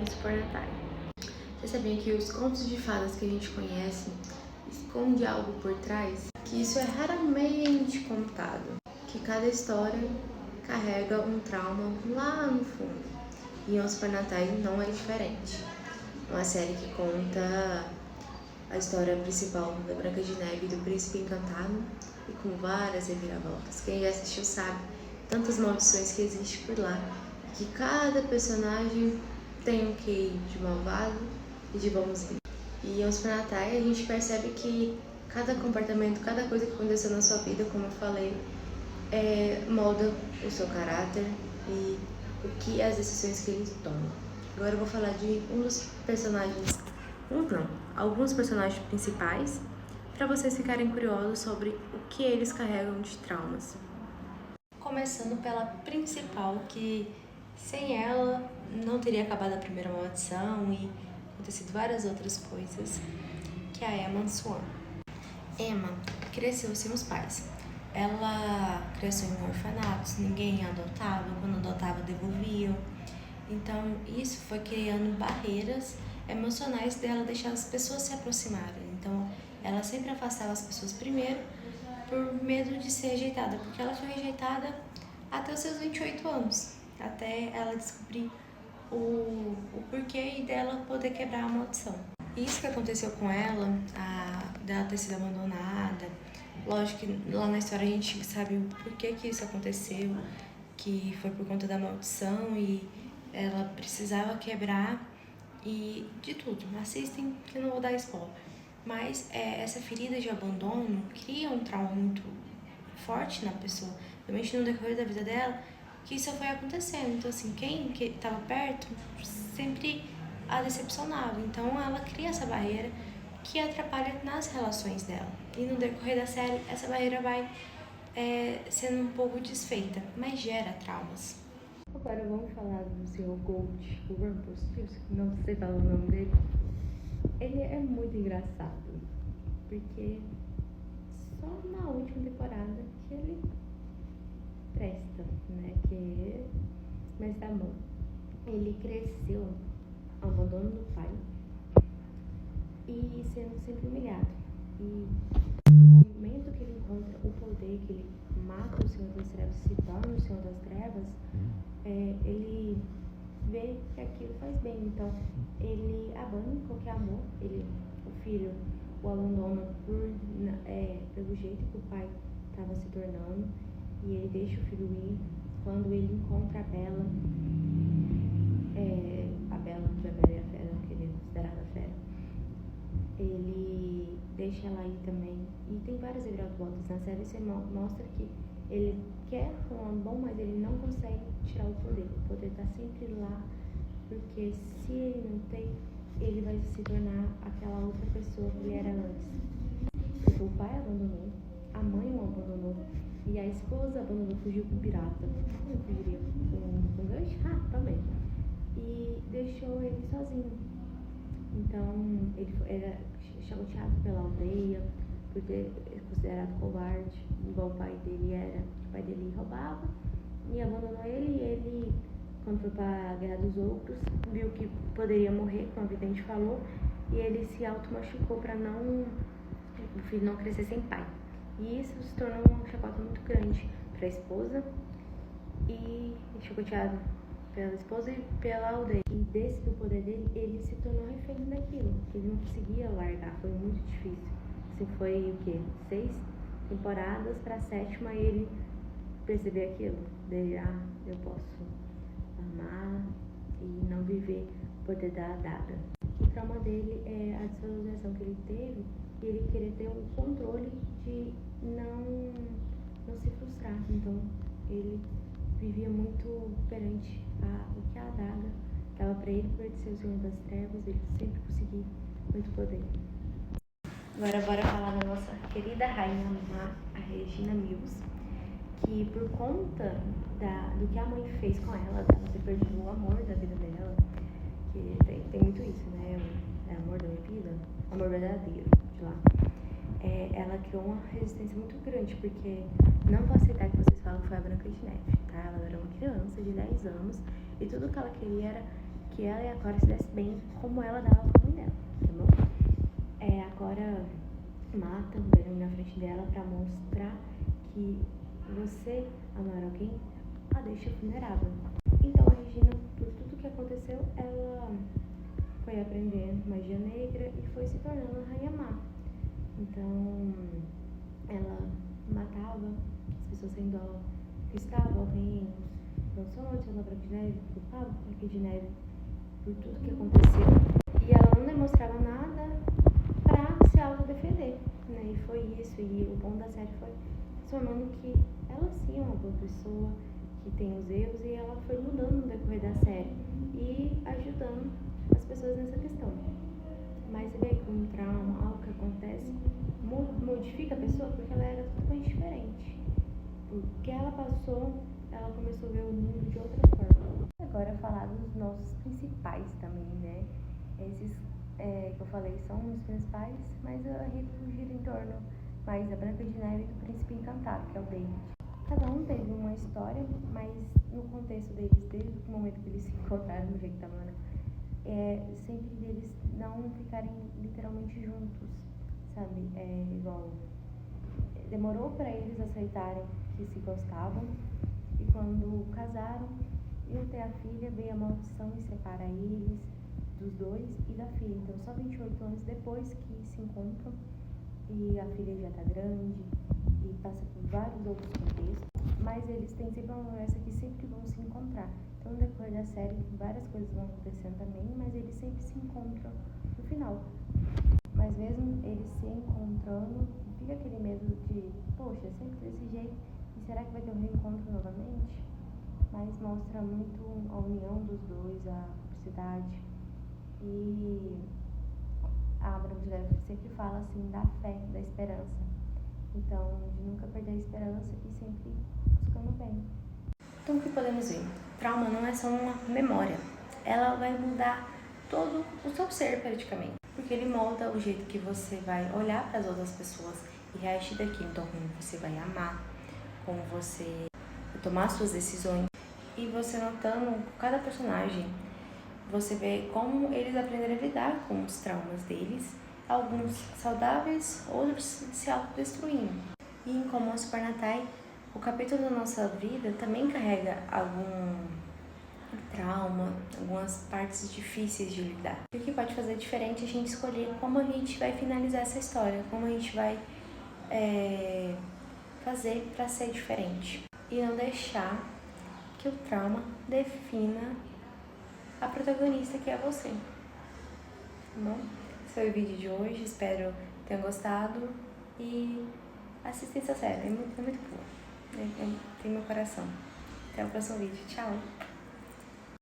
Urso por Natália. Você sabia que os contos de fadas que a gente conhece esconde algo por trás? Que isso é raramente contado. Que cada história carrega um trauma lá no fundo. E Urso por Natália não é diferente. Uma série que conta a história principal da Branca de Neve e do Príncipe Encantado e com várias reviravoltas. Quem já assistiu sabe tantas maldições que existem por lá, que cada personagem tem um quê de malvado e de bonzinho. E em Os Natais a gente percebe que cada comportamento, cada coisa que aconteceu na sua vida, como eu falei, molda o seu caráter e o que as decisões que ele toma. Agora eu vou falar de alguns personagens principais, para vocês ficarem curiosos sobre o que eles carregam de traumas. Começando pela principal, que sem ela não teria acabado a primeira maldição e acontecido várias outras coisas, que é a Emma Swan. Emma cresceu sem os pais. Ela cresceu em orfanatos, ninguém a adotava, quando adotava devolviam. Então isso foi criando barreiras emocionais dela, deixar as pessoas se aproximarem. Então ela sempre afastava as pessoas primeiro por medo de ser rejeitada, porque ela foi rejeitada até os seus 28 anos, até ela descobrir o porquê dela poder quebrar a maldição. Isso que aconteceu com ela, dela ter sido abandonada, lógico que lá na história a gente sabe o porquê que isso aconteceu, que foi por conta da maldição e ela precisava quebrar e de tudo. Assistem que eu não vou dar spoiler. Mas essa ferida de abandono cria um trauma muito forte na pessoa, realmente no decorrer da vida dela, que isso foi acontecendo. Então assim, quem que estava perto sempre a decepcionava. Então ela cria essa barreira que atrapalha nas relações dela. E no decorrer da série, essa barreira vai sendo um pouco desfeita, mas gera traumas. Agora vamos falar do Sr. Gold, o Rumpelstiltskin, não sei falar o nome dele. Ele é muito engraçado, porque só na última temporada que ele presta, né? Mas tá bom. Ele cresceu ao abandono do pai e sendo sempre humilhado. E no momento que ele encontra o poder, que ele mata o Senhor das Trevas e se torna o Senhor das Trevas, ele vê que aquilo faz bem. Então ele abandona qualquer amor, o filho o abandona pelo jeito que o pai estava se tornando, e ele deixa o filho ir. Quando ele encontra a Bella que a Bella é a fera, que ele é considerada a fera, ele deixa ela ir também. E tem várias reviravoltas na série. Você mostra que ele quer um homem bom, mas ele não consegue tirar o poder. O poder tá sempre lá, porque se ele não tem, ele vai se tornar aquela outra pessoa que ele era antes. Porque o pai abandonou, a mãe o abandonou e a esposa abandonou, fugiu com o pirata. Como fugiria com gancho? Também. E deixou ele sozinho. Então ele era chateado pela aldeia, por ter considerado covarde, igual o pai dele era. O pai dele roubava e abandonou ele, e ele, quando foi para a Guerra dos Outros, viu que poderia morrer, como a vidente falou, e ele se auto-machucou para o filho não crescer sem pai. E isso se tornou uma chacota muito grande para a esposa, e chateado pela esposa e pela aldeia. E do poder dele, ele se tornou refém daquilo, que ele não conseguia largar, foi muito difícil. Assim, foi o quê? 6 temporadas para a 7ª, ele perceber aquilo, dele, eu posso amar e não viver o poder da adaga. O trauma dele é a desvalorização que ele teve, e ele querer ter um controle de não se frustrar. Então ele vivia muito perante o que a adaga dava para ele, por ser o Senhor das Trevas, ele sempre conseguia muito poder. Agora bora falar da nossa querida rainha má, a Regina Mills, que por conta do que a mãe fez com ela ter perdido o amor da vida dela, que tem muito isso, né? É amor da minha vida, amor verdadeiro de lá. Ela criou uma resistência muito grande, porque não vou aceitar que vocês falam que foi a Branca de Neve, tá? Ela era uma criança de 10 anos e tudo que ela queria era que ela e a Cora se dessem bem como ela dava pra mãe dela, tá bom? A Cora mata o Benjamin na frente dela pra mostrar que você amar alguém a deixa vulnerável. Então a Regina, por tudo que aconteceu, ela foi aprendendo magia negra e foi se tornando a Rainha Má. Então ela matava as pessoas sem dó, conquistava reinos, não somente a Branca de Neve, culpava a Branca de Neve por tudo que aconteceu, e ela não demonstrava nada pra se autodefender, né? E foi isso, e o bom da série foi transformando que ela sim é uma boa pessoa, que tem os erros, e ela foi mudando no decorrer da série e ajudando as pessoas nessa questão. Mas você vê que um trauma, algo que acontece, modifica a pessoa porque ela era totalmente diferente. Porque ela passou, ela começou a ver o mundo de outra forma. Agora falar dos nossos principais também, né? Esses que eu falei são os principais, mas a Rita gira em torno mais da Branca de Neve e do Príncipe Encantado, que é o David. Cada um teve uma história, mas no contexto deles, desde o momento que eles se encontraram no jeito da Mana, sempre deles não ficarem literalmente juntos, sabe? Igual, demorou pra eles aceitarem que se gostavam, e quando casaram, iam ter a filha, veio a maldição e separa eles dos dois e da filha. Então só 28 anos depois que se encontram, e a filha já tá grande e passa por vários outros contextos, mas eles têm sempre uma promessa que sempre vão se encontrar. Então no decorrer da série várias coisas vão acontecendo também, mas eles sempre se encontram no final. Mas mesmo eles se encontrando, fica aquele medo de, poxa, sempre desse jeito, e será que vai ter um reencontro novamente? Mas mostra muito a união dos dois, a cumplicidade. E a Branca de Neve sempre fala assim da fé, da esperança. Então, de nunca perder a esperança e sempre buscando o bem. Então, o que podemos ver? Trauma não é só uma memória. Ela vai mudar todo o seu ser, praticamente. Porque ele molda o jeito que você vai olhar para as outras pessoas e reagir daquilo. Então, como você vai amar, como você vai tomar suas decisões. E você notando cada personagem, você vê como eles aprenderam a lidar com os traumas deles, alguns saudáveis, outros se autodestruindo. E em Como a Supernatai, o capítulo da nossa vida também carrega algum trauma, algumas partes difíceis de lidar. E o que pode fazer diferente é a gente escolher como a gente vai finalizar essa história, como a gente vai fazer para ser diferente. E não deixar que o trauma defina a protagonista, que é você. Tá bom? Esse foi o vídeo de hoje, espero que tenham gostado e assistam essa série, é muito boa. Tem meu coração. Até o próximo vídeo, tchau!